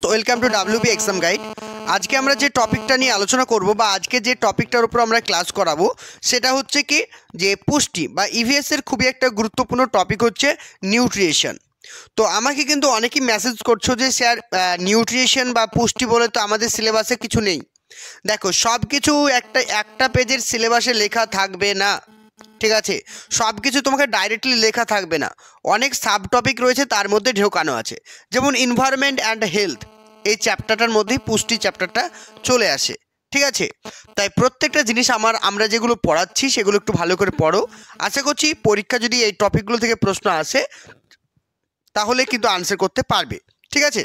Welcome to WB exam guide. আজকে আমরা যে টপিকটা নিয়ে আলোচনা করব বা আজকে যে টপিকটার উপর আমরা ক্লাস করাবো সেটা হচ্ছে কি যে পুষ্টি বা ইভিএস এর খুবই একটা গুরুত্বপূর্ণ টপিক হচ্ছে নিউট্রিশন। তো আমাকে কিন্তু অনেকেই মেসেজ করছো যে স্যার নিউট্রিশন বা পুষ্টি বলে তো আমাদের সিলেবাসে কিছু নেই। দেখো, সব কিছু একটা পেজের সিলেবাসে লেখা থাকবে না, ঠিক আছে? সব কিছু তোমাকে ডাইরেক্টলি লেখা থাকবে না, অনেক সাব টপিক রয়েছে তার মধ্যে ঢোকানো আছে। যেমন এনভায়রনমেন্ট অ্যান্ড হেলথ, এই চ্যাপ্টারটার মধ্যেই পুষ্টি চ্যাপ্টারটা চলে আসে, ঠিক আছে? তাই প্রত্যেকটা জিনিস আমরা যেগুলো পড়াচ্ছি সেগুলো একটু ভালো করে পড়ো। আশা করছি পরীক্ষা যদি এই টপিকগুলো থেকে প্রশ্ন আসে তাহলে কিন্তু আনসার করতে পারবে, ঠিক আছে?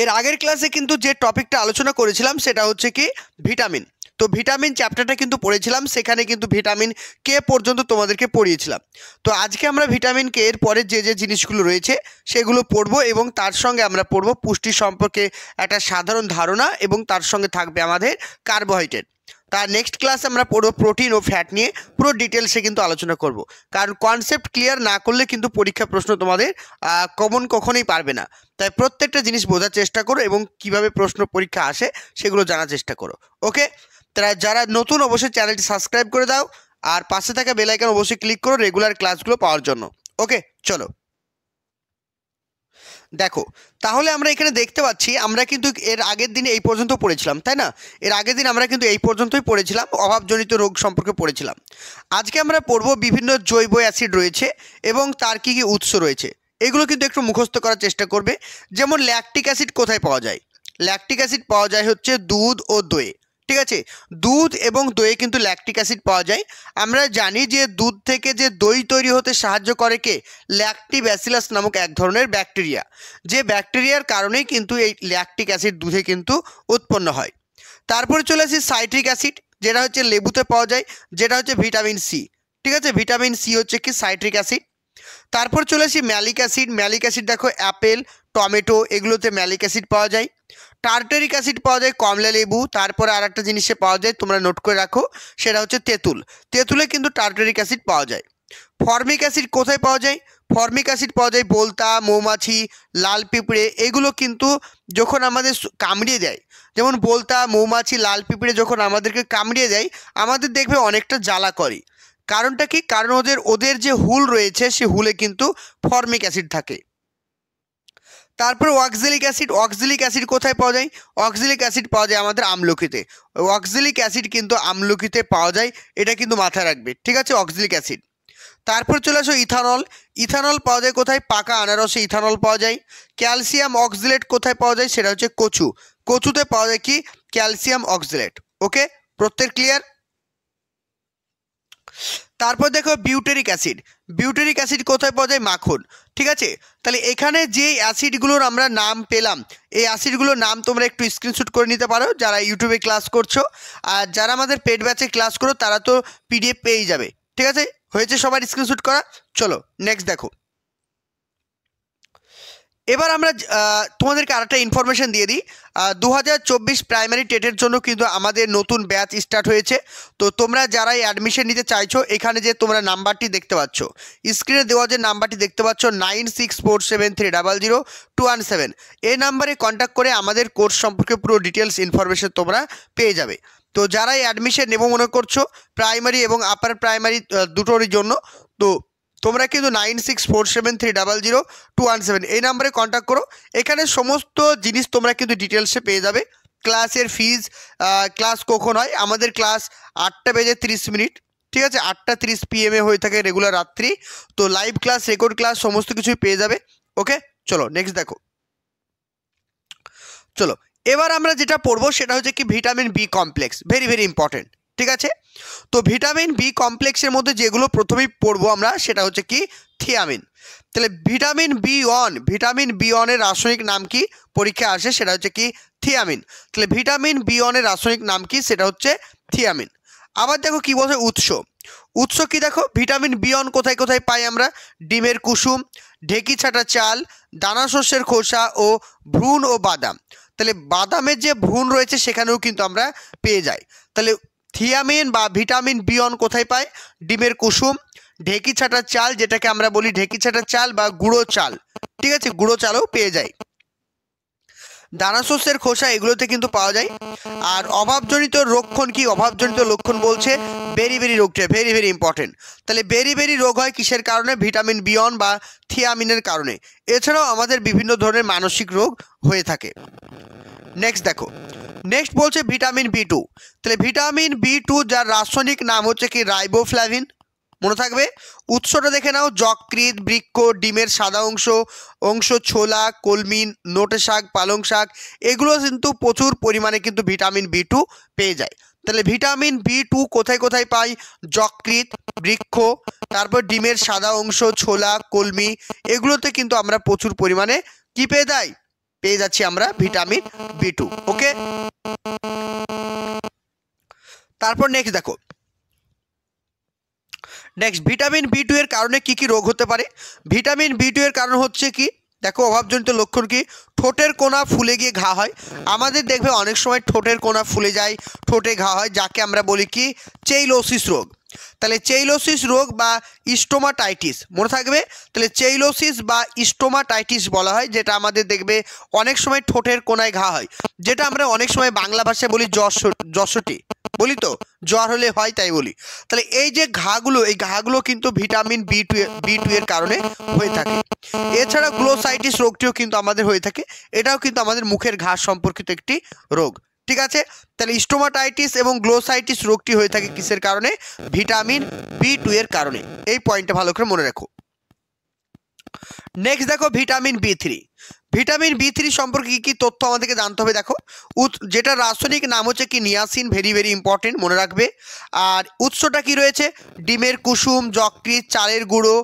এর আগের ক্লাসে কিন্তু যে টপিকটা আলোচনা করেছিলাম সেটা হচ্ছে কি ভিটামিন। তো ভিটামিন চ্যাপ্টারটা কিন্তু পড়েছিলাম, সেখানে কিন্তু ভিটামিন কে পর্যন্ত তোমাদেরকে পড়িয়েছিলাম। তো আজকে আমরা ভিটামিন কে এর পরে যে যে জিনিসগুলো রয়েছে সেগুলো পড়বো এবং তার সঙ্গে আমরা পড়বো পুষ্টি সম্পর্কে একটা সাধারণ ধারণা এবং তার সঙ্গে থাকবে আমাদের কার্বোহাইড্রেট। তার নেক্সট ক্লাসে আমরা পড়বো প্রোটিন ও ফ্যাট নিয়ে, পুরো ডিটেলসে কিন্তু আলোচনা করব। কারণ কনসেপ্ট ক্লিয়ার না করলে কিন্তু পরীক্ষা প্রশ্ন তোমাদের কমন কখনোই পারবে না। তাই প্রত্যেকটা জিনিস বোঝার চেষ্টা করো এবং কিভাবে প্রশ্ন পরীক্ষা আসে সেগুলো জানার চেষ্টা করো। ওকে, তারা যারা নতুন অবশ্যই চ্যানেলটি সাবস্ক্রাইব করে দাও আর পাশে থাকা বেল আইকন অবশ্যই ক্লিক করো রেগুলার ক্লাসগুলো পাওয়ার জন্য। ওকে, চলো দেখো, তাহলে আমরা এখানে দেখতে পাচ্ছি আমরা কিন্তু এর আগের দিনে এই পর্যন্ত পড়েছিলাম, তাই না? এর আগের দিন আমরা কিন্তু এই পর্যন্তই পড়েছিলাম, অভাবজনিত রোগ সম্পর্কে পড়েছিলাম। আজকে আমরা পড়ব বিভিন্ন জৈব অ্যাসিড রয়েছে এবং তার কী কী উৎস রয়েছে, এগুলো কিন্তু একটু মুখস্থ করার চেষ্টা করবে। যেমন ল্যাকটিক অ্যাসিড কোথায় পাওয়া যায়? ল্যাকটিক অ্যাসিড পাওয়া যায় হচ্ছে দুধ ও দইয়ে, ঠিক আছে? দুধ এবং দইয়ে কিন্তু ল্যাকটিক অ্যাসিড পাওয়া যায়। আমরা জানি যে দুধ থেকে যে দই তৈরি হতে সাহায্য করে কে? ল্যাকটিব্যাসিলাস নামক এক ধরনের ব্যাকটেরিয়া, যে ব্যাকটেরিয়ার কারণেই কিন্তু এই ল্যাকটিক অ্যাসিড দুধে কিন্তু উৎপন্ন হয়। তারপরে চলে আসি সাইট্রিক অ্যাসিড, যেটা হচ্ছে লেবুতে পাওয়া যায়, যেটা হচ্ছে ভিটামিন সি, ঠিক আছে? ভিটামিন সি হচ্ছে কি সাইট্রিক অ্যাসিড। তারপর চলে আসি ম্যালিক অ্যাসিড। ম্যালিক অ্যাসিড দেখো অ্যাপেল, টমেটো এগুলোতে ম্যালিক অ্যাসিড পাওয়া যায়। টার্টারিক অ্যাসিড পাওয়া যায় কমলা লেবু। তারপরে আর একটা জিনিসে পাওয়া যায়, তোমরা নোট করে রাখো, সেটা হচ্ছে তেঁতুল। তেঁতুলে কিন্তু টার্টারিক অ্যাসিড পাওয়া যায়। ফর্মিক অ্যাসিড কোথায় পাওয়া যায়? ফর্মিক অ্যাসিড পাওয়া যায় বোলতা, মৌমাছি, লাল পিঁপড়ে, এগুলো কিন্তু যখন আমাদের কামড়িয়ে দেয়, যেমন বোলতা, মৌমাছি, লাল পিঁপড়ে যখন আমাদেরকে কামড়িয়ে দেয় আমাদের দেখবে অনেকটা জ্বালা করে। কারণটা কি? কারণ ওদের যে হুল রয়েছে সে হুলে কিন্তু ফর্মিক অ্যাসিড থাকে। তারপর অক্সালিক অ্যাসিড। অক্সালিক অ্যাসিড কোথায় পাওয়া যায়? অক্সালিক অ্যাসিড পাওয়া যায় আমাদের আমলকিতে। অক্সালিক অ্যাসিড কিন্তু আমলকিতে পাওয়া যায়, এটা কিন্তু মাথায় রাখবে, ঠিক আছে? Oxalic acid. তারপর চলে আসো ইথানল। ইথানল পাওয়া যায় কোথায়? পাকা আনারসে ইথানল পাওয়া যায়। ক্যালসিয়াম অক্সালেট কোথায় পাওয়া যায়? সেটা হচ্ছে কচু। কচুতে পাওয়া যায় কি? Calcium oxalate. ওকে, প্রত্যেক ক্লিয়ার? তারপর দেখো বিউটেরিক অ্যাসিড। বিউটেরিক অ্যাসিড কোথায় পাওয়া যায়? মাখন, ঠিক আছে? তাহলে এখানে যে অ্যাসিডগুলোর আমরা নাম পেলাম, এই অ্যাসিডগুলোর নাম তোমরা একটু স্ক্রিনশট করে নিতে পারো যারা ইউটিউবে ক্লাস করছো। আর যারা আমাদের পেড ব্যাচে ক্লাস করো তারা তো পিডিএফ পেয়েই যাবে, ঠিক আছে? হয়েছে সবার স্ক্রিনশট করা? চলো নেক্সট দেখো। এবার আমরা তোমাদেরকে আরেকটা ইনফরমেশন দিয়ে দিই। 2024 প্রাইমারি টেটের জন্য কিন্তু আমাদের নতুন ব্যাচ স্টার্ট হয়েছে। তো তোমরা যারাই অ্যাডমিশন নিতে চাইছো, এখানে যে তোমরা নাম্বারটি দেখতে পাচ্ছ, স্ক্রিনে দেওয়া যে নাম্বারটি দেখতে পাচ্ছ 9647300217, এই নাম্বারে কন্ট্যাক্ট করে আমাদের কোর্স সম্পর্কে পুরো ডিটেলস ইনফরমেশন তোমরা পেয়ে যাবে। তো যারাই অ্যাডমিশন নেবো মনে করছো প্রাইমারি এবং আপার প্রাইমারি দুটোরই জন্য, তো তোমরা কিন্তু 9647300217 এই নাম্বারে কন্ট্যাক্ট করো। এখানে সমস্ত জিনিস তোমরা কিন্তু ডিটেলসে পেয়ে যাবে। ক্লাসের ফিজ, ক্লাস কখন হয়, আমাদের ক্লাস 8:30, ঠিক আছে? 8:30 PM হয়ে থাকে রেগুলার রাত্রি। তো লাইভ ক্লাস, রেকর্ড ক্লাস সমস্ত কিছুই পেয়ে যাবে। ওকে, চলো নেক্সট দেখো। চলো এবার আমরা যেটা পড়বো সেটা হচ্ছে কি vitamin B complex, very very important, ঠিক আছে? তো ভিটামিন বি কমপ্লেক্সের মধ্যে যেগুলো প্রথমেই পড়বো আমরা সেটা হচ্ছে কি থিয়ামিন। তাহলে ভিটামিন বি1, ভিটামিন বি1 এর রাসায়নিক নাম কি? পরীক্ষা আসে, সেটা হচ্ছে কি থিয়ামিন। তাহলে ভিটামিন বি1 এর রাসায়নিক নাম কি? সেটা হচ্ছে থিয়ামিন। আবার দেখো কি বলছে উৎস। উৎস কি দেখো, ভিটামিন বি1 কোথায় কোথায় পাই আমরা? ডিমের কুসুম, ঢেকি ছাটা চাল, দানা শস্যের খোসা ও ভ্রূণ ও বাদাম। তাহলে বাদামের যে ভ্রূণ রয়েছে সেখানেও কিন্তু আমরা পেয়ে যাই। তাহলে থিয়ামিন বা ভিটামিন বি1 কোথায় পাই? ডিমের কুসুম, ঢেকি ছাটা চাল, যেটাকে আমরা বলি ঢেকি ছাটা চাল বা গুঁড়ো চাল, ঠিক আছে? গুঁড়ো চালও পেয়ে যাই। দানা শস্যের খোসা এগুলোতে কিন্তু পাওয়া যায়। আর অভাবজনিত লক্ষণ কি? অভাবজনিত লক্ষণ বলছে বেরি রোগটা, ভেরি ইম্পর্টেন্ট। তাহলে বেরি রোগ হয় কিসের কারণে? ভিটামিন বি1 বা থিয়ামিনের কারণে। এছাড়াও আমাদের বিভিন্ন ধরনের মানসিক রোগ হয়ে থাকে। নেক্সট বলছে ভিটামিন বি2। তাহলে ভিটামিন বি2 যার রাসায়নিক নাম হচ্ছে কি রাইবোফ্লাভিন, মনে থাকবে। উৎসটা দেখে নাও, যকৃৎ, বৃক্ষ, ডিমের সাদা অংশ, ছোলা, কলমি, নোটে শাক, পালং শাক, এগুলো কিন্তু প্রচুর পরিমাণে কিন্তু ভিটামিন বি2 পেয়ে যায়। তাহলে ভিটামিন বি2 কোথায় পাই? যকৃৎ, বৃক্ষ, তারপর ডিমের সাদা অংশ, ছোলা, কলমি, এগুলোতে কিন্তু আমরা প্রচুর পরিমাণে কি পেয়ে যাচ্ছি আমরা ভিটামিন বি2। ওকে, তারপর নেক্সট ভিটামিন বি2 এর কারণে কি রোগ হতে পারে? ভিটামিন বি2 এর কারণ হচ্ছে কি? দেখো, অভাবজনিত লক্ষণ কি? ঠোঁটের কোনা ফুলে গিয়ে ঘা হয়। আমাদের দেখবে অনেক সময় ঠোঁটের কোনা ফুলে যায়, ঠোঁটে ঘা হয়, যাকে আমরা বলি কি চেইলোসিস রোগ। তাহলে চেইলোসিস রোগ বা স্টোমাটাইটিস, মনে থাকবে। তাহলে চেইলোসিস বা স্টোমাটাইটিস বলা হয়, যেটা আমাদের দেখবে অনেক সময় ঠোঁটের কোনায় ঘা হয়, যেটা আমরা অনেক সময় বাংলা ভাষায় বলি যশটি, বলি তো, জ্বর হলে হয় তাই বলি। তাহলে এই যে ঘাগুলো কিন্তু ভিটামিন বি2 এর কারণে হয়ে থাকে। এছাড়া গ্লোসাইটিস রোগটিও কিন্তু আমাদের হয়ে থাকে, এটাও কিন্তু আমাদের মুখের ঘা সম্পর্কিত একটি রোগ। ঠিক আছে, তাহলে স্টোমাটাইটিস এবং গ্লোসাইটিস রোগটি হয়ে থাকে কিসের কারণে? ভিটামিন বি2 এর কারণে। এই পয়েন্টটা ভালো করে মনে রাখো। নেক্সট দেখো ভিটামিন বি3। ভিটামিন বি3 সম্পর্কে কি তথ্য আমাদেরকে জানতে হবে? দেখো, যেটা রাসায়নিক নাম হচ্ছে কি নিয়াসিন, ভেরি ইম্পর্টেন্ট, মনে রাখবে। আর উৎসটা কি রয়েছে? ডিমের কুসুম, যকৃৎ, চালের গুঁড়ো,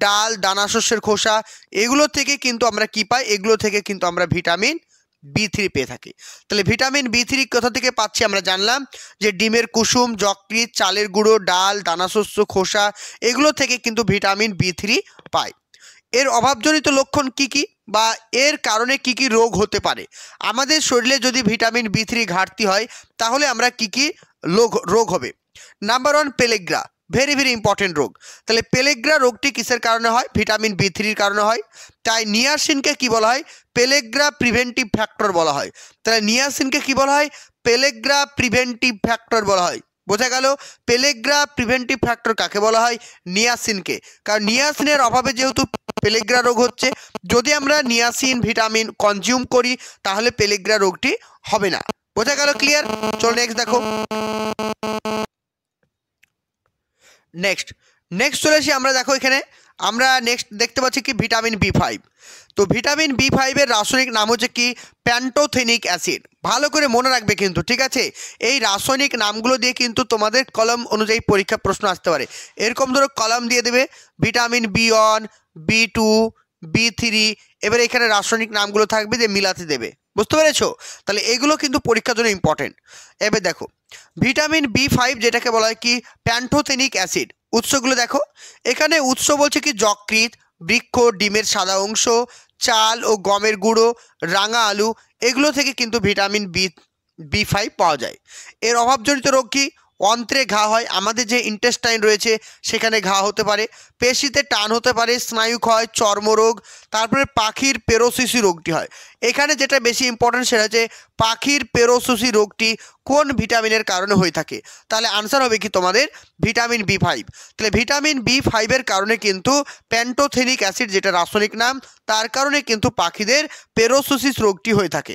ডাল, দানা শস্যের খোসা, এগুলো থেকে কিন্তু আমরা কি পাই? এগুলো থেকে কিন্তু আমরা ভিটামিন বি3 পেয়ে থাকি। তাহলে ভিটামিন বি3 কোথা থেকে পাচ্ছি? আমরা জানলাম যে ডিমের কুসুম, যকৃৎ, চালের গুঁড়ো, ডাল, দানা শস্য, খোসা, এগুলো থেকে কিন্তু ভিটামিন বি3 পাই। এর অভাবজনিত লক্ষণ কি বা এর কারণে কি রোগ হতে পারে? আমাদের শরীরে যদি ভিটামিন বি3 ঘাটতি হয়, তাহলে আমরা কি রোগ হবে? নাম্বার 1, পেলেগ্রা, ভেরি ইম্পর্টেন্ট রোগ। তাহলে পেলেগ্রা রোগটি কিসের কারণে হয়? ভিটামিন বি3 কারণে হয়। তাই নিয়াসিনকে কি বলা হয়? পেলেগ্রা প্রিভেন্টিভ ফ্যাক্টর বলা হয়। তাহলে নিয়াসিনকে কি বলা হয়? পেলেগ্রা প্রিভেন্টিভ ফ্যাক্টর বলা হয়। বোঝা গেল? পেলেগ্রা প্রিভেন্টিভ ফ্যাক্টর কাকে বলা হয়? নিয়াসিনকে। কারণ নিয়াসিনের অভাবে যেহেতু পেলেগ্রা রোগ হচ্ছে, যদি আমরা নিয়াসিন ভিটামিন কনজিউম করি, তাহলে পেলেগ্রা রোগটি হবে না। বোঝা গেল? ক্লিয়ার? চলো নেক্সট দেখো। নেক্সট চলে আসি আমরা। দেখো, এখানে আমরা নেক্সট দেখতে পাচ্ছি কি ভিটামিন বি5। তো ভিটামিন বি5 এর রাসায়নিক নাম হচ্ছে কি প্যান্টোথেনিক অ্যাসিড। ভালো করে মনে রাখবে কিন্তু, ঠিক আছে? এই রাসায়নিক নামগুলো দিয়ে কিন্তু তোমাদের কলম অনুযায়ী পরীক্ষা প্রশ্ন আসতে পারে। এরকম ধরো কলম দিয়ে দেবে ভিটামিন বি1, বি2, বি3, এবার এখানে রাসায়নিক নামগুলো থাকবে যে মিলাতে দেবে। বুঝতে পেরেছো? তাহলে এগুলো কিন্তু পরীক্ষার জন্য ইম্পর্টেন্ট। এবার দেখো, ভিটামিন বি5 যেটাকে বলা হয় কি প্যান্টোথেনিক অ্যাসিড। উৎসগুলো দেখো, এখানে উৎস বলছে কি যকৃৎ, বৃক্ষ, ডিমের সাদা অংশ, চাল ও গমের গুঁড়ো, রাঙা আলু, এগুলো থেকে কিন্তু ভিটামিন বি5 পাওয়া যায়। এর অভাবজনিত রোগ কি? অন্ত্রে ঘা হয়, আমাদের যে ইন্টেস্টাইন রয়েছে সেখানে ঘা হতে পারে, পেশিতে টান হতে পারে, স্নায়ু ক্ষয়, চর্মরোগ, তারপরে পাখির পেরোসিস রোগটি হয়। এখানে যেটা বেশি ইম্পর্টেন্ট সেটা হচ্ছে পাখির পেরোসিস রোগটি কোন ভিটামিনের কারণে হয়ে থাকে? তাহলে আনসার হবে কি তোমাদের ভিটামিন বি5। তাহলে ভিটামিন বি5 এর কারণে কিন্তু প্যান্টোথেনিক অ্যাসিড যেটা রাসায়নিক নাম, তার কারণে কিন্তু পাখিদের পেরোসিস রোগটি হয়ে থাকে।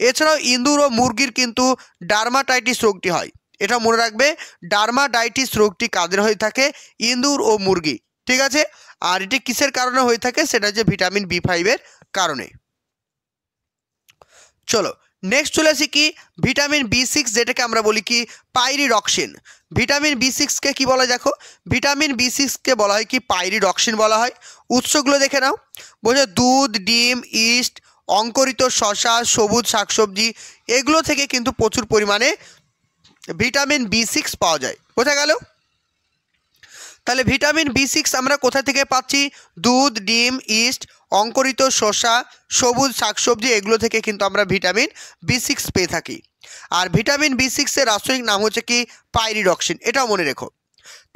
এছাড়াও ইঁদুর ও মুরগির কিন্তু ডার্মাটাইটিস রোগটি হয়। এটা মনে রাখবে, ডার্মাটাইটিস রোগটি কাদের হয়ে থাকে? ইঁদুর ও মুরগি। ঠিক আছে? আর এটি কিসের কারণে হয়ে থাকে? সেটা হচ্ছে ভিটামিন বি5 এর কারণে। চলো নেক্সট চলে আসি কি ভিটামিন বি6, যেটাকে আমরা বলি কি পাইরিডক্সিন। ভিটামিন বি6কে কি বলা হয়? দেখো, ভিটামিন বি6কে বলা হয় কি পাইরিডক্সিন বলা হয়। উৎসগুলো দেখে নাও, বোঝো দুধ, ডিম, ইস্ট, অঙ্কুরিত শসা, সবুজ শাকসবজি, এগুলো থেকে কিন্তু প্রচুর পরিমাণে ভিটামিন বি6 পাওয়া যায়। বোঝা গেল? তাহলে ভিটামিন বি6 আমরা কোথা থেকে পাচ্ছি? দুধ, ডিম, ইস্ট, অঙ্কুরিত শসা, সবুজ শাকসবজি, এগুলো থেকে কিন্তু আমরা ভিটামিন বি6 পেয়ে থাকি। আর ভিটামিন বি6 এর রাসায়নিক নাম হচ্ছে কি পাইরিডক্সিন, এটাও মনে রেখো।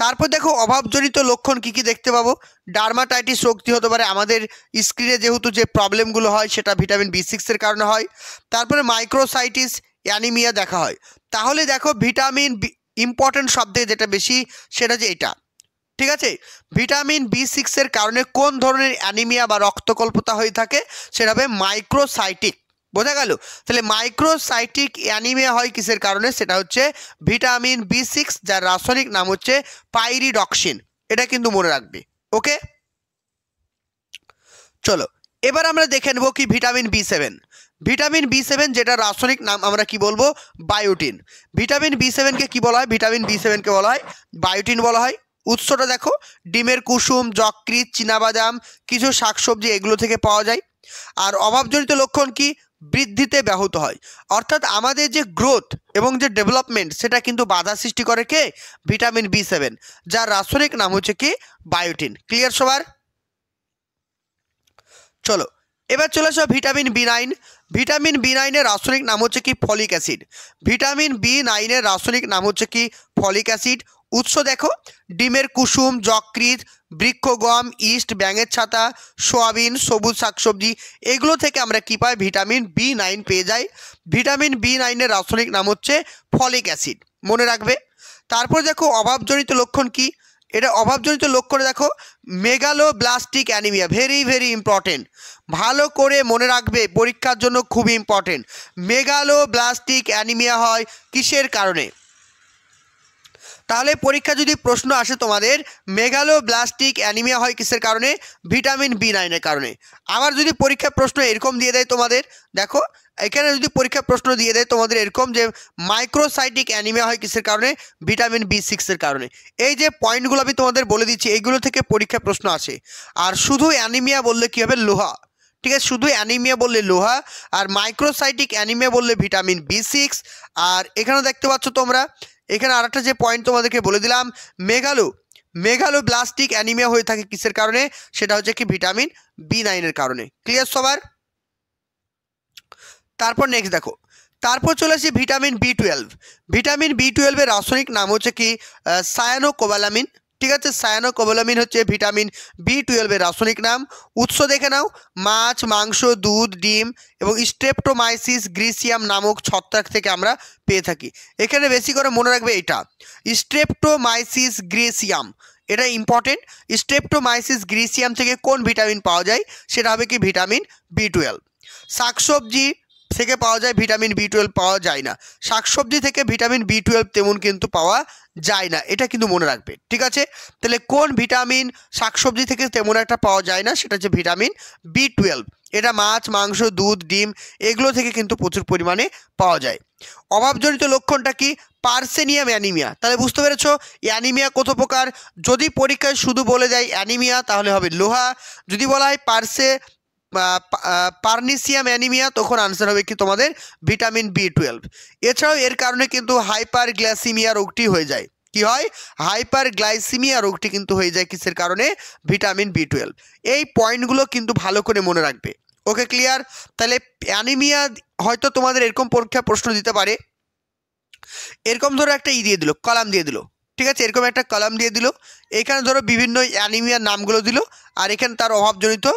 তারপর দেখো অভাবজনিত লক্ষণ কি কি দেখতে পাবো। ডার্মাটাইটিস রোগটি হতে পারে, আমাদের স্ক্রিনে যেহেতু যে প্রবলেমগুলো হয় সেটা ভিটামিন B6-এর কারণে হয়। তারপরে মাইক্রোসাইটিস অ্যানিমিয়া দেখা হয়। তাহলে দেখো ভিটামিন বি ইম্পর্টেন্ট শব্দ যেটা বেশি সেটা যে এটা, ঠিক আছে, ভিটামিন B6-এর কারণে কোন ধরনের অ্যানিমিয়া বা রক্তকল্পতা হয়ে থাকে, সেটা হবে মাইক্রোসাইটিক। বোঝা গেল? তাহলে মাইক্রোসাইটিক অ্যানিমিয়া হয় কিসের কারণে, সেটা হচ্ছে ভিটামিন B6, যার রাসায়নিক নাম হচ্ছে পাইরিডক্সিন। এটা কিন্তু মনে রাখবে। ওকে, চলো এবার আমরা দেখে নেব কি ভিটামিন B7। ভিটামিন B7 যেটা রাসায়নিক নাম আমরা কি বলবো, বায়োটিন। ভিটামিন B7-কে কি বলা হয়, ভিটামিন B7-কে বলা হয় বায়োটিন বলা হয়। উৎসটা দেখো, ডিমের কুসুম, যকৃৎ, চীনাবাদাম, কিছু শাকসবজি, এগুলো থেকে পাওয়া যায়। আর অভাবজনিত লক্ষণ কি, বৃদ্ধিতে ব্যাহত হয়, অর্থাৎ আমাদের যে গ্রোথ এবং যে ডেভেলপমেন্ট সেটা কিন্তু বাধা সৃষ্টি করে কে, ভিটামিন B7, যার রাসায়নিক নাম হচ্ছে কি বায়োটিন। ক্লিয়ার সবার? চলো এবার চলে আসো ভিটামিন B9। ভিটামিন B9-এর রাসায়নিক নাম হচ্ছে কি ফলিক অ্যাসিড। ভিটামিন B9-এর রাসায়নিক নাম হচ্ছে কি ফলিক অ্যাসিড। উৎস দেখো, ডিমের কুসুম, যকৃৎ, বৃক্ষগম, ইস্ট, ব্যাঙের ছাতা, সোয়াবিন, সবুজ শাকসবজি, এগুলো থেকে আমরা কি পাই, ভিটামিন B9 পেয়ে যাই। ভিটামিন B9-এর রাসায়নিক নাম হচ্ছে ফলিক অ্যাসিড, মনে রাখবে। তারপর দেখো অভাবজনিত লক্ষণ কি, এটা অভাবজনিত লক্ষণে দেখো megaloblastic anaemia, very very important, ভালো করে মনে রাখবে, পরীক্ষার জন্য খুব ইম্পর্টেন্ট। মেগালোব্লাস্টিক অ্যানিমিয়া হয় কিসের কারণে, তাহলে পরীক্ষা যদি প্রশ্ন আসে তোমাদের মেগালোব্লাস্টিক অ্যানিমিয়া হয় কিসের কারণে, ভিটামিন B9-এর কারণে। আবার যদি পরীক্ষা প্রশ্ন এরকম দিয়ে দেয় তোমাদের, দেখো এখানে যদি পরীক্ষা প্রশ্ন দিয়ে দেয় তোমাদের এরকম যে মাইক্রোসাইটিক অ্যানিমিয়া হয় কিসের কারণে, ভিটামিন B6-এর কারণে। এই যে পয়েন্টগুলো আমি তোমাদের বলে দিচ্ছি, এইগুলো থেকে পরীক্ষা প্রশ্ন আসে। আর শুধু অ্যানিমিয়া বললে কী হবে, লোহা, ঠিক আছে, শুধু অ্যানিমিয়া বললে লোহা, আর মাইক্রোসাইটিক অ্যানিমিয়া বললে ভিটামিন B6। আর এখানে দেখতে পাচ্ছ তোমরা, এখানে আরেকটা যে পয়েন্ট তোমাদেরকে বলে দিলাম, মেগালোব্লাস্টিক অ্যানিমিয়া হয়ে থাকে কিসের কারণে, সেটা হচ্ছে কি ভিটামিন B9-এর কারণে। ক্লিয়ার সবার? তারপর নেক্সট দেখো, তারপর চলে আসি ভিটামিন B12। ভিটামিন B12-এর রাসায়নিক নাম হচ্ছে কি সায়ানোকোবালামিন। ঠিক আছে, সায়ানোকোবালামিন হচ্ছে ভিটামিন B12-এর রাসায়নিক নাম। উৎস দেখে নাও, মাছ, মাংস, দুধ, ডিম এবং স্ট্রেপ্টোমাইসিস গ্রিসিয়াম নামক ছত্রাক থেকে আমরা পেয়ে থাকি। এখানে বেশি করে মনে রাখবে এটা স্ট্রেপ্টোমাইসিস গ্রিসিয়াম, এটা ইম্পর্টেন্ট। স্ট্রেপ্টোমাইসিস গ্রিসিয়াম থেকে কোন ভিটামিন পাওয়া যায়, সেটা হবে কি ভিটামিন B12। শাকসবজি থেকে পাওয়া যায়, ভিটামিন B12 পাওয়া যায় না। শাকসবজি থেকে ভিটামিন B12 তেমন কিন্তু পাওয়া যায় না, এটা কিন্তু মনে রাখবে। ঠিক আছে, তাহলে কোন ভিটামিন শাকসবজি থেকে তেমন একটা পাওয়া যায় না, সেটা হচ্ছে ভিটামিন B12। এটা মাছ, মাংস, দুধ, ডিম, এগুলো থেকে কিন্তু প্রচুর পরিমাণে পাওয়া যায়। অভাবজনিত লক্ষণটা কি, পার্সেনিয়াম অ্যানিমিয়া। তাহলে বুঝতে পেরেছো অ্যানিমিয়া কত প্রকার। যদি পরীক্ষায় শুধু বলে দেয় অ্যানিমিয়া তাহলে হবে লোহা, যদি বলা হয় পার্নিসিয়াম অ্যানিমিয়া তখন আনসার হবে কি তোমাদের ভিটামিন B12। এছাড়াও এর কারণে কিন্তু হাইপারগ্লাইসিমিয়া রোগটি হয়ে যায়। কি হয়, হাইপারগ্লাইসিমিয়া রোগটি কিন্তু হয়ে যায় কিসের কারণে, ভিটামিন B12। এই পয়েন্টগুলো কিন্তু ভালো করে মনে রাখবে। ওকে, ক্লিয়ার? তাহলে অ্যানিমিয়া হয়তো তোমাদের এরকম পরীক্ষা প্রশ্ন দিতে পারে, এরকম ধরো একটা দিয়ে দিল, কলাম দিয়ে দিল, ঠিক আছে, এরকম একটা কলাম দিয়ে দিল, এখানে ধরো বিভিন্ন অ্যানিমিয়ার নামগুলো দিল, আর এখানে তার অভাবজনিত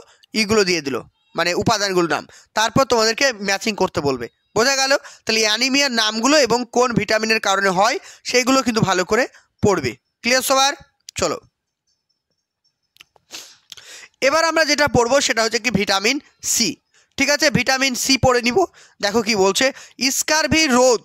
ইগুলো দিয়ে দিল, মানে উপাদানগুলোর নাম, তারপর তোমাদেরকে ম্যাচিং করতে বলবে। বোঝা গেল? তাহলে অ্যানিমিয়ার নামগুলো এবং কোন ভিটামিনের কারণে হয় সেইগুলো কিন্তু ভালো করে পড়বে। ক্লিয়ার সবার? চলো এবার আমরা যেটা পড়বো সেটা হচ্ছে কি ভিটামিন সি। ঠিক আছে, ভিটামিন সি পড়ে নিব। দেখো কি বলছে, স্কারভি রোধ,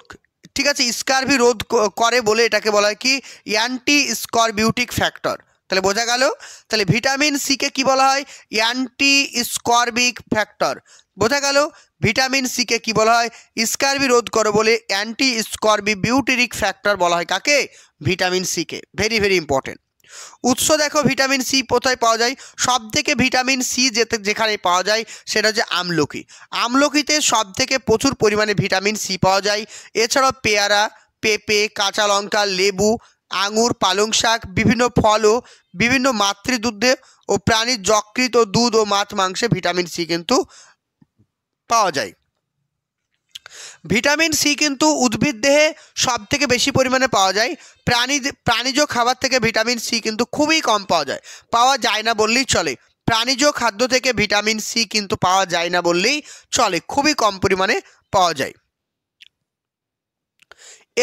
ঠিক আছে, স্কারভি রোধ করে বলে এটাকে বলা হয় কি অ্যান্টি স্করবিউটিক ফ্যাক্টর। তাহলে বোঝা গেল? তাহলে ভিটামিন সিকে কি বলা হয়, অ্যান্টি স্করবিক ফ্যাক্টর। বোঝা গেল? ভিটামিন সিকে কি বলা হয়, স্কারবি রোধ করে বলে অ্যান্টি স্করবিউটিক ফ্যাক্টর বলা হয় কাকে, ভিটামিন সিকে। Very very important. উৎস দেখো, ভিটামিন সি কোথায় পাওয়া যায়, সব থেকে ভিটামিন সি যেখানে পাওয়া যায় সেটা হচ্ছে আমলকি। আমলকিতে সব থেকে প্রচুর পরিমাণে ভিটামিন সি পাওয়া যায়। এছাড়াও পেয়ারা, পেঁপে, কাঁচা লঙ্কা, লেবু, আঙুর, পালং শাক, বিভিন্ন ফল ও বিভিন্ন মাতৃদুগ্ধে ও প্রাণীর যকৃৎ ও দুধ ও মাছ মাংসে ভিটামিন সি কিন্তু পাওয়া যায়। ভিটামিন সি কিন্তু উদ্ভিদ দেহে সব থেকে বেশি পরিমাণে পাওয়া যায়। প্রাণীজ খাবার থেকে ভিটামিন সি কিন্তু খুবই কম পাওয়া যায় না বললেই চলে। প্রাণীজ খাদ্য থেকে ভিটামিন সি কিন্তু পাওয়া যায় না বললেই চলে, খুবই কম পরিমাণে পাওয়া যায়।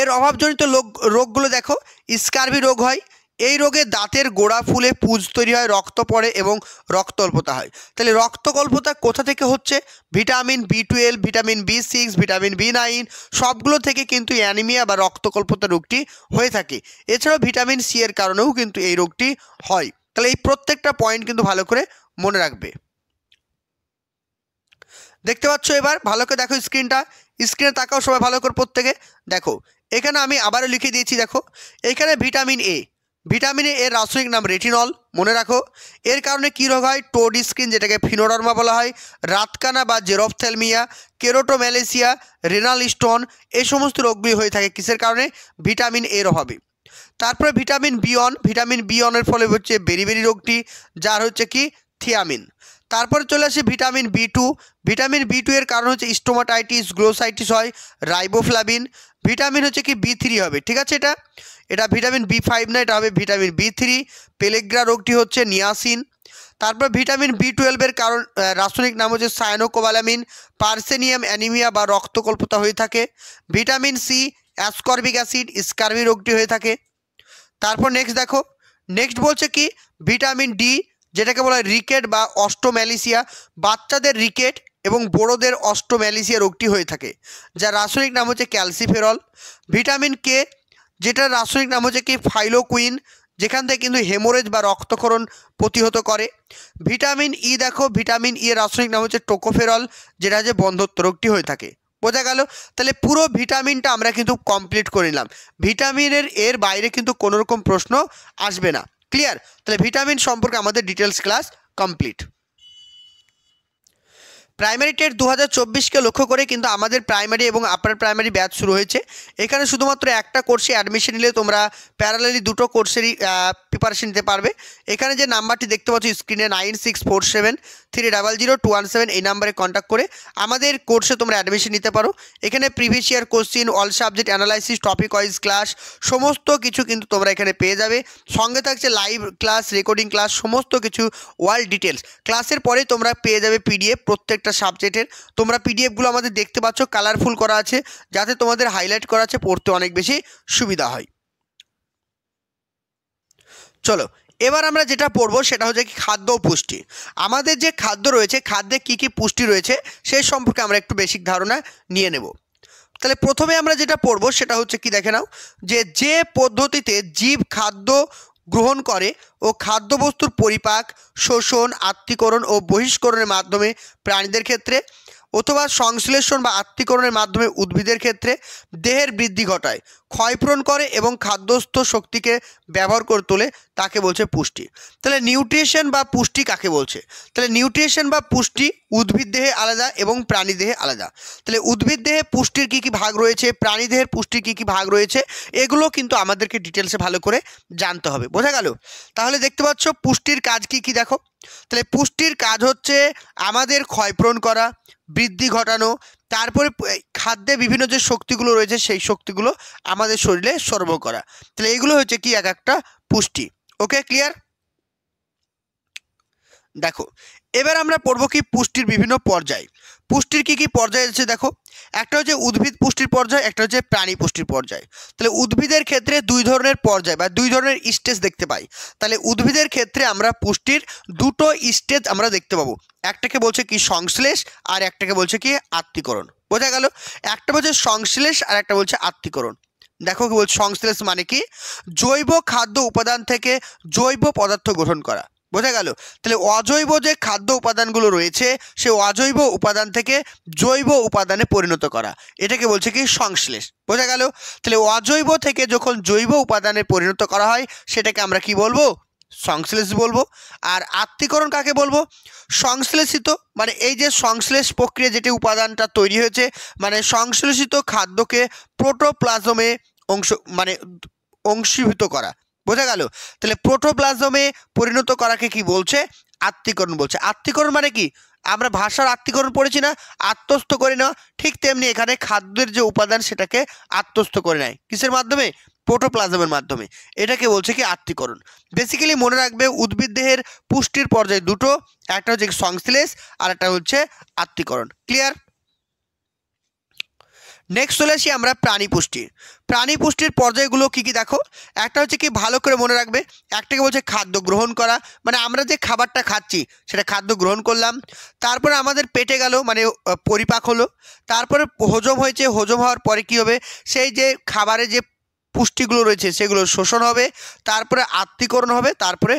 এর অভাবজনিত রোগগুলো দেখো, স্কার্ভি রোগ হয়। এই রোগে দাঁতের গোড়া ফুলে পুঁজ তৈরি হয়, রক্ত পড়ে এবং রক্তল্পতা হয়। তাহলে রক্তকল্পতা কোথা থেকে হচ্ছে? Vitamin B12, vitamin B6, vitamin B9 সবগুলো থেকে কিন্তু অ্যানিমিয়া বা রক্তকল্পতা রোগটি হয়ে থাকে। এছাড়াও ভিটামিন সি এর কারণেও কিন্তু এই রোগটি হয়। তাহলে এই প্রত্যেকটা পয়েন্ট কিন্তু ভালো করে মনে রাখবে। দেখতে পাচ্ছ, এবার ভালো করে দেখো স্ক্রিনে তাকাও সবাই ভালো করে প্রত্যেকে দেখো। এখানে আমি আবারও লিখে দিয়েছি, দেখো এখানে ভিটামিন এ এর রাসায়নিক নাম রেটিনল, মনে রাখো। এর কারণে কী রোগ হয়? টোড স্কিন, যেটাকে ফিনোডার্মা বলা হয়, রাতকানা বা জেরপ্থ্যালমিয়া, কেরোটোম্যালেসিয়া, রেনাল স্টোন, এই সমস্ত রোগগুলি হয়ে থাকে কিসের কারণে? ভিটামিন এর অভাবে। তারপরে ভিটামিন বি1 এর ফলে হচ্ছে বেরিবেরি রোগটি, যার হচ্ছে কি থিয়ামিন। তারপরে চলে আসে ভিটামিন বি টু এর কারণ হচ্ছে স্টোমাটাইটিস, গ্লোসাইটিস হয়, রাইবোফ্লাভিন। ভিটামিন হচ্ছে কি B3 হবে, ঠিক আছে। এটা ভিটামিন B5 না, এটা হবে ভিটামিন B3। পেলেগ্রা রোগটি হচ্ছে নিয়াসিন। তারপর ভিটামিন B12 এর কারণ রাসায়নিক নাম হচ্ছে সায়ানোকোবালামিন, পার্সেনিয়াম অ্যানিমিয়া বা রক্তকল্পতা হয়ে থাকে। Vitamin C, ascorbic acid, scurvy রোগটি হয়ে থাকে। তারপর নেক্সট বলছে কি ভিটামিন ডি, যেটাকে বলা হয় রিকেট বা অস্টোম্যালিসিয়া। বাচ্চাদের রিকেট এবং বড়োদের অস্টোম্যালিসিয়া রোগটি হয়ে থাকে, যার রাসায়নিক নাম হচ্ছে ক্যালসিফেরল। ভিটামিন কে, যেটার রাসায়নিক নাম হচ্ছে কি ফাইলোকুইন, যেখান থেকে কিন্তু হেমোরেজ বা রক্তক্ষরণ প্রতিহত করে। ভিটামিন ই দেখো, ভিটামিন ই এর রাসায়নিক নাম হচ্ছে টোকোফেরল, যেটা হচ্ছে বন্ধ্যত্ব রোগটি হয়ে থাকে। বোঝা গেল? তাহলে পুরো ভিটামিনটা আমরা কিন্তু কমপ্লিট করে নিলাম। ভিটামিনের এর বাইরে কিন্তু কোনো রকম প্রশ্ন আসবে না। ক্লিয়ার? তাহলে ভিটামিন সম্পর্কে আমাদের details class complete. Primary TET 2024কে লক্ষ্য করে কিন্তু আমাদের প্রাইমারি এবং আপার প্রাইমারি ব্যাচ শুরু হয়েছে। এখানে শুধুমাত্র একটা কোর্সে অ্যাডমিশন নিলে তোমরা প্যারালালি দুটো কোর্সেরই প্রিপারেশন নিতে পারবে। এখানে যে নাম্বারটি দেখতে পাচ্ছ স্ক্রিনে 9647300217, এই নাম্বারে কন্ট্যাক্ট করে আমাদের কোর্সে তোমরা অ্যাডমিশন নিতে পারো। এখানে previous year question, all subject analysis, topic wise class সমস্ত কিছু কিন্তু তোমরা এখানে পেয়ে যাবে। সঙ্গে থাকছে লাইভ ক্লাস, রেকর্ডিং ক্লাস, সমস্ত কিছু ওয়ার্ল্ড ডিটেলস। ক্লাসের পরে তোমরা পেয়ে যাবে পিডিএফ প্রত্যেকটা সাবজেক্টের। তোমরা পিডিএফগুলো আমাদের দেখতে পাচ্ছ কালারফুল করা আছে, যাতে তোমাদের হাইলাইট করা আছে, পড়তে অনেক বেশি সুবিধা হয়। চলো এবার আমরা যেটা পড়বো সেটা হচ্ছে কি খাদ্য ও পুষ্টি। আমাদের যে খাদ্য রয়েছে, খাদ্যে কি কি পুষ্টি রয়েছে সেই সম্পর্কে আমরা একটু বেসিক ধারণা নিয়ে নেব। তাহলে প্রথমে আমরা যেটা পড়বো সেটা হচ্ছে কি দেখে নাও, যে পদ্ধতিতে জীব খাদ্য গ্রহণ করে ও খাদ্যবস্তুর পরিপাক, শোষণ, আত্তীকরণ ও বহিষ্করণের মাধ্যমে প্রাণীদের ক্ষেত্রে, অথবা সংশ্লেষণ বা আত্তীকরণের মাধ্যমে উদ্ভিদের ক্ষেত্রে দেহের বৃদ্ধি ঘটায়, ক্ষয়পূরণ করে এবং খাদ্যস্থ শক্তিকে ব্যবহার করে তোলে, তাকে বলছে পুষ্টি। তাহলে নিউট্রিশন বা পুষ্টি কাকে বলছে? তাহলে নিউট্রিশন বা পুষ্টি উদ্ভিদ দেহে আলাদা এবং প্রাণী দেহে আলাদা। তাহলে উদ্ভিদ দেহে পুষ্টির কী কী ভাগ রয়েছে, প্রাণী দেহের পুষ্টির কী কী ভাগ রয়েছে, এগুলো কিন্তু আমাদেরকে ডিটেলসে ভালো করে জানতে হবে। বোঝা গেল? তাহলে দেখতে পাচ্ছ পুষ্টির কাজ কী কী দেখো। তাহলে পুষ্টির কাজ হচ্ছে আমাদের ক্ষয়পূরণ করা, বৃদ্ধি ঘটানো, তারপরে খাদ্যে বিভিন্ন যে শক্তিগুলো রয়েছে সেই শক্তিগুলো আমাদের শরীরে সরবরাহ করা। তাহলে এগুলো হচ্ছে কি এক একটা পুষ্টি। ওকে, ক্লিয়ার? দেখো এবার আমরা পড়বো কি পুষ্টির বিভিন্ন পর্যায়। পুষ্টির কি কি পর্যায় আছে দেখো। একটা হচ্ছে উদ্ভিদ পুষ্টির পর্যায়, একটা হচ্ছে প্রাণী পুষ্টির পর্যায়। তাহলে উদ্ভিদের ক্ষেত্রে দুই ধরনের পর্যায় বা দুই ধরনের স্টেজ দেখতে পাই। তাহলে উদ্ভিদের ক্ষেত্রে আমরা পুষ্টির দুটো স্টেজ আমরা দেখতে পাবো। একটাকে বলছে কি সংশ্লেষ, আর একটাকে বলছে কি আত্তীকরণ। বোঝা গেল? একটা বলছে সংশ্লেষ আর একটা বলছে আত্তীকরণ। দেখো কি বলছে সংশ্লেষ মানে কি? জৈব খাদ্য উপাদান থেকে জৈব পদার্থ গ্রহণ করা। বোঝা গেল? তাহলে অজৈব যে খাদ্য উপাদানগুলো রয়েছে সেই অজৈব উপাদান থেকে জৈব উপাদানে পরিণত করা, এটাকে বলছে কি সংশ্লেষ। বোঝা গেল? তাহলে অজৈব থেকে যখন জৈব উপাদানে পরিণত করা হয় সেটাকে আমরা কি বলবো? সংশ্লেষ বলবো। আর আত্তীকরণ কাকে বলবো? সংশ্লেষিত মানে এই যে সংশ্লেষ প্রক্রিয়া যেটি উপাদানটা তৈরি হয়েছে, মানে সংশ্লেষিত খাদ্যকে প্রোটোপ্লাজমে অংশীভূত করা। বোঝা গেল? তাহলে প্রোটোপ্লাজমে পরিণত করাকে কি বলছে? আত্তীকরণ বলছে। আত্তীকরণ মানে কি? আমরা ভাষার আত্মীকরণ পড়েছি না, আত্মস্থ করে নেওয়া, ঠিক তেমনি এখানে খাদ্যের যে উপাদান সেটাকে আত্মস্থ করে নেয় কিসের মাধ্যমে? প্রোটোপ্লাজমের মাধ্যমে। এটাকে বলছে কি আত্মীকরণ। বেসিক্যালি মনে রাখবে উদ্ভিদ দেহের পুষ্টির পর্যায়ে দুটো, একটা হচ্ছে সংশ্লেষ আর একটা হচ্ছে আত্মীকরণ। ক্লিয়ার? নেক্সট চলে আসি আমরা প্রাণী পুষ্টি। প্রাণী পুষ্টির পর্যায়গুলো কি কি দেখো, একটা হচ্ছে কি ভালো করে মনে রাখবে, একটাকে বলছে খাদ্য গ্রহণ করা, মানে আমরা যে খাবারটা খাচ্ছি সেটা খাদ্য গ্রহণ করলাম, তারপরে আমাদের পেটে গেল মানে পরিপাক হলো, তারপরে হজম হয়েছে, হজম হওয়ার পরে কি হবে, সেই যে খাবারে যে পুষ্টিগুলো রয়েছে সেগুলো শোষণ হবে, তারপরে আত্তীকরণ হবে, তারপরে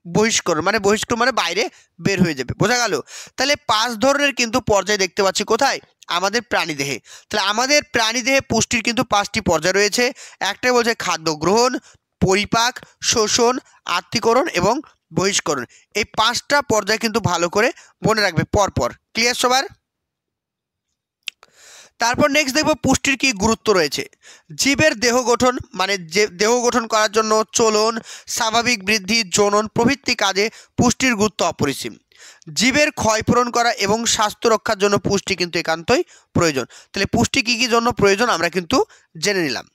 বহিষ্করণ মানে বাইরে বের হয়ে যাবে। বোঝা গেল? তাহলে 5 ধরনের কিন্তু পর্যায় দেখতে পাচ্ছি কোথায়? আমাদের প্রাণীদেহে। তাহলে আমাদের প্রাণীদেহে পুষ্টির কিন্তু 5টি পর্যায় রয়েছে। একটা বলছে খাদ্য গ্রহণ, পরিপাক, শোষণ, আত্তীকরণ এবং বহিষ্করণ। এই 5টা পর্যায় কিন্তু ভালো করে মনে রাখবে পরপর। ক্লিয়ার সবার? তারপর নেক্সট দেখব পুষ্টির কি গুরুত্ব রয়েছে। জীবের দেহ গঠন মানে যে দেহ গঠন করার জন্য চলন, স্বাভাবিক বৃদ্ধি, জনন প্রভৃতি কাজে পুষ্টির গুরুত্ব অপরিসীম। জীবের ক্ষয়পূরণ করা এবং স্বাস্থ্য রক্ষার জন্য পুষ্টি কিন্তু একান্তই প্রয়োজন। তাহলে পুষ্টি কী কী জন্য প্রয়োজন আমরা কিন্তু জেনে নিলাম।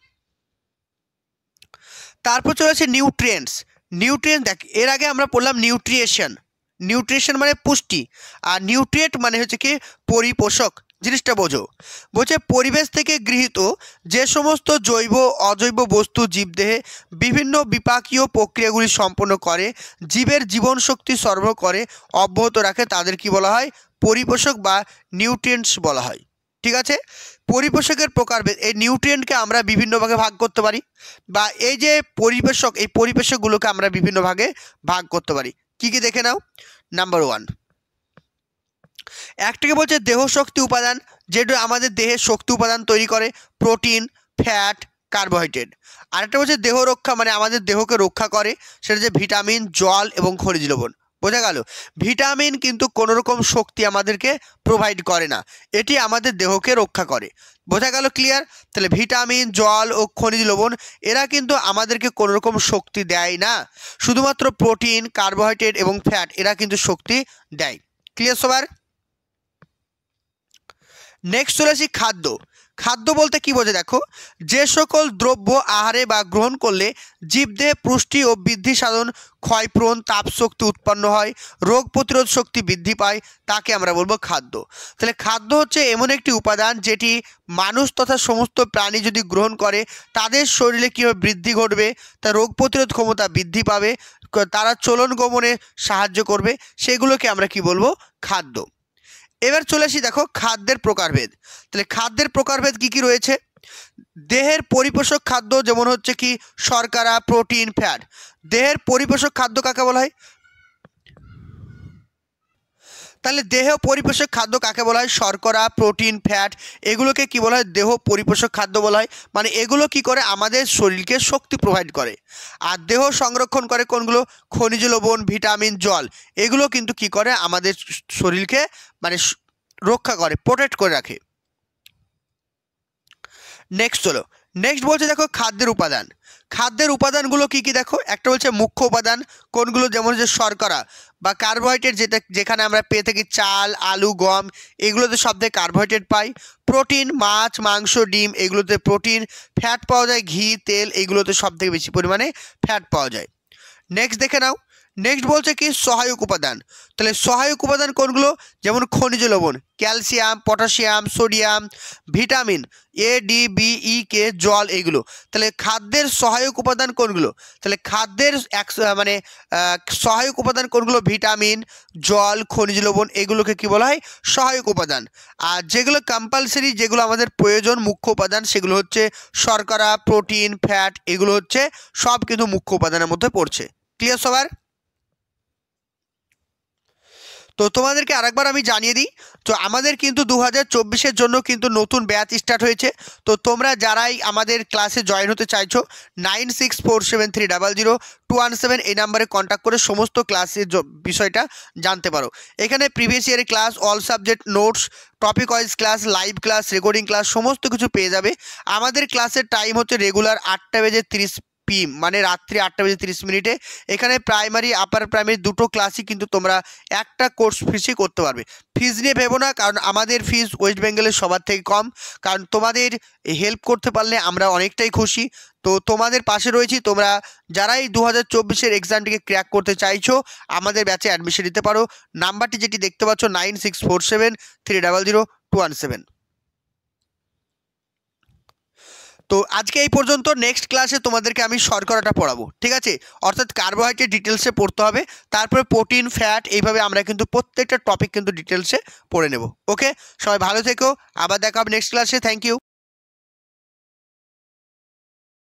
তারপর চলে আসে নিউট্রিয়েন্টস। নিউট্রিয়েন্ট দেখ, এর আগে আমরা পড়লাম নিউট্রিয়েশন। নিউট্রিশন মানে পুষ্টি, আর নিউট্রিয়েন্ট মানে হচ্ছে কি পরিপোষক। জিনিসটা বোঝো, বলছে পরিবেশ থেকে গৃহীত যে সমস্ত জৈব অজৈব বস্তু জীবদেহে বিভিন্ন বিপাকীয় প্রক্রিয়াগুলি সম্পন্ন করে, জীবের জীবন শক্তি সরবরাহ করে, অব্যাহত রাখে, তাদের কি বলা হয়? পরিপোষক বা নিউট্রিয়েন্টস বলা হয়। ঠিক আছে? পরিপোষকের প্রকারভেদ, এই নিউট্রিয়েন্টকে আমরা বিভিন্ন ভাগে ভাগ করতে পারি, বা এই যে পরিপোষক, এই পরিপোষকগুলোকে আমরা বিভিন্ন ভাগে ভাগ করতে পারি। কি কি দেখে নাও। নাম্বার 1, একটাকে বলছে দেহ শক্তি উপাদান, যেটা আমাদের দেহের শক্তি উপাদান তৈরি করে, প্রোটিন, ফ্যাট, কার্বোহাইড্রেট। আরেকটা বলছে দেহ রক্ষা, মানে আমাদের দেহকে রক্ষা করে, সেটা যে ভিটামিন, জল এবং খনিজ লবণ। বোঝা গেল? ভিটামিন কিন্তু কোনো রকম শক্তি আমাদেরকে প্রোভাইড করে না, এটি আমাদের দেহকে রক্ষা করে। বোঝা গেল? ক্লিয়ার? তাহলে ভিটামিন, জল ও খনিজ লবণ এরা কিন্তু আমাদেরকে কোনো রকম শক্তি দেয় না, শুধুমাত্র প্রোটিন, কার্বোহাইড্রেট এবং ফ্যাট এরা কিন্তু শক্তি দেয়। ক্লিয়ার সবার? নেক্সট চলে আসি খাদ্য। খাদ্য বলতে কি বোঝে দেখো, যে সকল দ্রব্য আহারে বা গ্রহণ করলে জীবদেহে পুষ্টি ও বৃদ্ধি সাধন, ক্ষয়পূরণ, তাপশক্তি উৎপন্ন হয়, রোগ প্রতিরোধ শক্তি বৃদ্ধি পায়, তাকে আমরা বলবো খাদ্য। তাহলে খাদ্য হচ্ছে এমন একটি উপাদান যেটি মানুষ তথা সমস্ত প্রাণী যদি গ্রহণ করে তাদের শরীরে কীভাবে বৃদ্ধি ঘটবে, তার রোগ প্রতিরোধ ক্ষমতা বৃদ্ধি পাবে, তারা চলন গমনে সাহায্য করবে, সেগুলোকে আমরা কি বলবো? খাদ্য। এবার চলে আসি দেখো খাদ্যের প্রকারভেদ। তাহলে খাদ্যের প্রকারভেদ কি কি রয়েছে? দেহের পরিপোষক খাদ্য যেমন হচ্ছে কি শর্করা, প্রোটিন, ফ্যাট। দেহের পরিপোষক খাদ্য কাকে বলা হয়? তাহলে দেহ পরিপোষক খাদ্য কাকে বলা হয়? শর্করা, প্রোটিন, ফ্যাট, এগুলোকে কি বলা হয়? দেহ পরিপোষক খাদ্য বলা হয়। মানে এগুলো কি করে? আমাদের শরীরকে শক্তি প্রোভাইড করে। আর দেহ সংরক্ষণ করে কোনগুলো? খনিজ লবণ, ভিটামিন, জল, এগুলো কিন্তু কি করে? আমাদের শরীরকে মানে রক্ষা করে, প্রোটেক্ট করে রাখে। নেক্সট চলো, নেক্সট বলছে দেখো খাদ্যের উপাদান। খাদ্যের উপাদানগুলো কি কি দেখো, একটা বলছে মুখ্য উপাদান কোনগুলো, যেমন হচ্ছে শর্করা বা কার্বোহাইড্রেট, যেখানে আমরা পেয়ে থাকি চাল, আলু, গম, এগুলোতে সব থেকে কার্বোহাইড্রেট পাই। প্রোটিন, মাছ, মাংস, ডিম, এগুলোতে প্রোটিন। ফ্যাট পাওয়া যায় ঘি, তেল, এগুলোতে সব থেকে বেশি পরিমাণে ফ্যাট পাওয়া যায়। নেক্সট দেখে নাও, নেক্সট বলছে কি সহায়ক উপাদান। তাহলে সহায়ক উপাদান কোনগুলো? যেমন খনিজ লবণ, calcium, potassium, sodium, vitamin A, D, B, E, K, জল, এগুলো। তাহলে খাদ্যের সহায়ক উপাদান কোনগুলো? তাহলে খাদ্যের সহায়ক উপাদান কোনগুলো? ভিটামিন, জল, খনিজ লবণ, এগুলোকে কি বলা হয়? সহায়ক উপাদান। আর যেগুলো কম্পালসারি, যেগুলো আমাদের প্রয়োজন মুখ্য উপাদান, সেগুলো হচ্ছে শর্করা, প্রোটিন, ফ্যাট, এগুলো হচ্ছে সব কিন্তু মুখ্য উপাদানের মধ্যে পড়ছে। ক্লিয়ার সবার? তো তোমাদেরকে আরেকবার আমি জানিয়ে দিই, তো আমাদের কিন্তু 2024-এর জন্য কিন্তু নতুন ব্যাচ স্টার্ট হয়েছে। তো তোমরা যারাই আমাদের ক্লাসে জয়েন হতে চাইছো 9647300217 এই নাম্বারে কন্ট্যাক্ট করে সমস্ত ক্লাসের বিষয়টা জানতে পারো। এখানে প্রিভিয়াস ইয়ারের class, all subject notes, topic wise class, live class, recording class সমস্ত কিছু পেয়ে যাবে। আমাদের ক্লাসের টাইম হচ্ছে রেগুলার 8টা বেজে 30 PM মানে রাত্রি 8:30 এখানে প্রাইমারি আপার প্রাইমারি দুটো ক্লাসই কিন্তু তোমরা একটা কোর্স ফিসে করতে পারবে। ফিজ নিয়ে ভেবো না, কারণ আমাদের ফিজ ওয়েস্ট বেঙ্গলের সবার থেকে কম, কারণ তোমাদের হেল্প করতে পারলে আমরা অনেকটাই খুশি। তো তোমাদের পাশে রয়েছি। তোমরা যারাই 2024-এর এক্সামটিকে ক্র্যাক করতে চাইছো আমাদের ব্যাচে অ্যাডমিশন নিতে পারো। নাম্বারটি যেটি দেখতে পাচ্ছ 9647300217। তো আজকে এই পর্যন্ত। নেক্সট ক্লাসে তোমাদেরকে আমি শর্করাটা পড়াবো, ঠিক আছে? অর্থাৎ কার্বোহাইড্রেট ডিটেলসে পড়তে হবে, তারপরে প্রোটিন, ফ্যাট, এইভাবে আমরা কিন্তু প্রত্যেকটা টপিক কিন্তু ডিটেলসে পড়ে নেব। ওকে, সবাই ভালো থেকো, আবার দেখা হবে নেক্সট ক্লাসে। Thank you.